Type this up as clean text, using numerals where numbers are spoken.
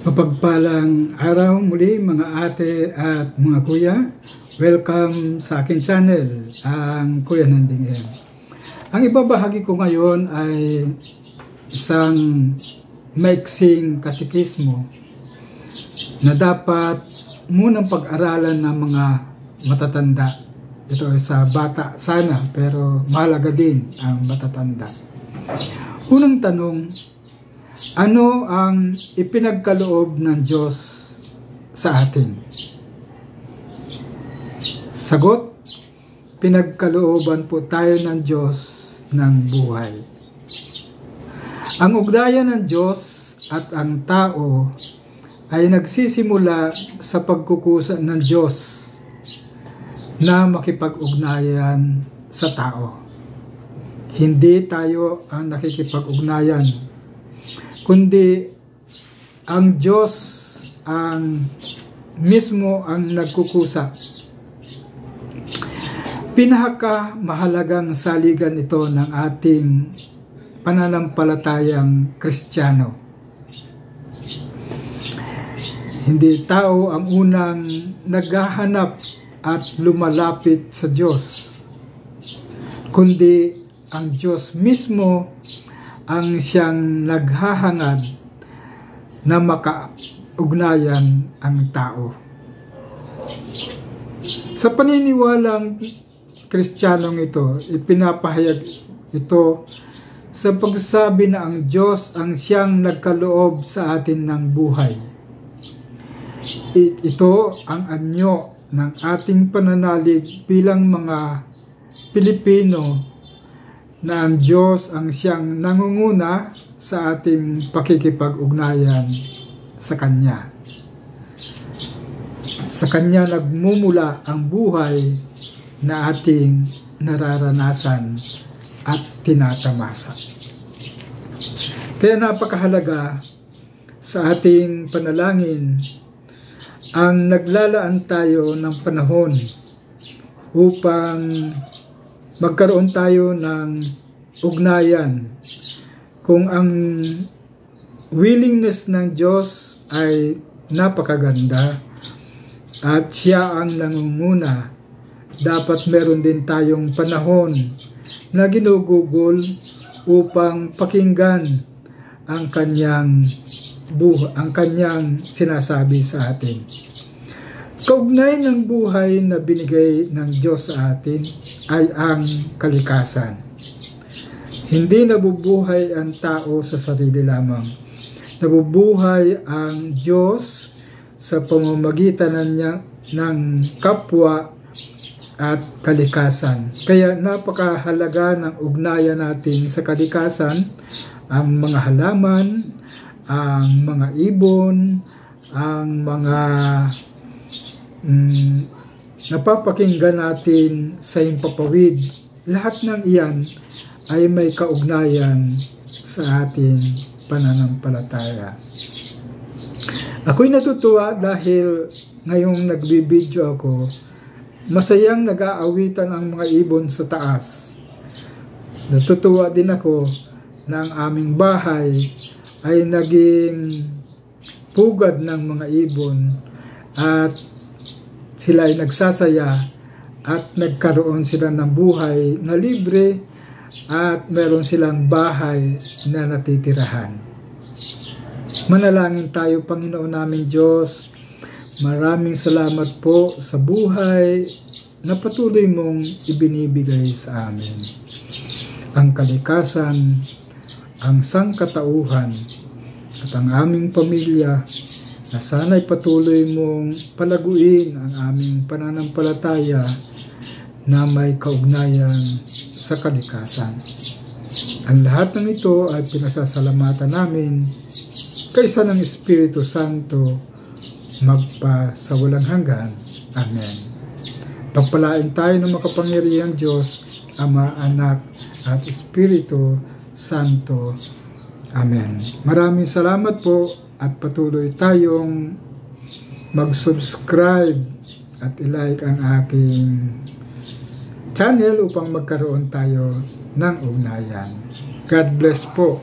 Mapagpalang araw muli mga ate at mga kuya. Welcome sa aking channel, ang Kuya Nanding M. Ang ibabahagi ko ngayon ay isang maiksing katekismo na dapat munang pag-aralan ng mga matatanda. Ito ay sa bata sana, pero mahalaga din ang matatanda. Unang tanong, ano ang ipinagkaloob ng Diyos sa atin? Sagot, pinagkalooban po tayo ng Diyos ng buhay. Ang ugnayan ng Diyos at ang tao ay nagsisimula sa pagkukusa ng Diyos na makipag-ugnayan sa tao. Hindi tayo ang nakikipag-ugnayan, kundi ang Diyos ang mismo ang nagkukusa. Pinaka-mahalagang saligan ito ng ating pananampalatayang Kristiyano. Hindi tao ang unang naghahanap at lumalapit sa Diyos, kundi ang Diyos mismo ang siyang naghahangad na makaugnayan ang tao. Sa paniniwalang Kristiyanong ito, ipinapahayag ito sa pagsasabi na ang Diyos ang siyang nagkaloob sa atin ng buhay. Ito ang anyo ng ating pananalig bilang mga Pilipino, na ang Diyos ang siyang nangunguna sa ating pakikipag-ugnayan sa Kanya. Sa Kanya nagmumula ang buhay na ating nararanasan at tinatamasa. Kaya napakahalaga sa ating panalangin ang naglalaan tayo ng panahon upang magkaroon tayo ng ugnayan. Kung ang willingness ng Diyos ay napakaganda at siya ang nangunguna, dapat meron din tayong panahon na ginugugol upang pakinggan ang kanyang sinasabi sa atin. Kaugnay ng buhay na binigay ng Diyos sa atin ay ang kalikasan. Hindi nabubuhay ang tao sa sarili lamang. Nabubuhay ang Diyos sa pamamagitan ng kapwa at kalikasan. Kaya napakahalaga ng ugnayan natin sa kalikasan, ang mga halaman, ang mga ibon, ang mga napapakinggan natin sa himpapawid. Lahat ng iyan ay may kaugnayan sa ating pananampalataya. Ako'y natutuwa dahil ngayong nagbibideo ako, masayang nag-aawitan ang mga ibon sa taas. Natutuwa din ako na ang aming bahay ay naging pugad ng mga ibon at sila ay nagsasaya at nagkaroon sila ng buhay na libre at meron silang bahay na natitirahan. Manalangin tayo. Panginoon naming Diyos, maraming salamat po sa buhay na patuloy mong ibinibigay sa amin. Ang kalikasan, ang sangkatauhan at ang aming pamilya, na sana'y patuloy mong palaguin ang aming pananampalataya na may kaugnayan sa kalikasan. Ang lahat ng ito ay pinasasalamatan namin kaysa ng Espiritu Santo magpa sa walang hanggan. Amen. Pagpalain tayo ng makapangyarihang Diyos, Ama, Anak at Espiritu Santo. Amen. Maraming salamat po. At patuloy tayong mag-subscribe at i-like ang aking channel upang magkaroon tayo ng ugnayan. God bless po.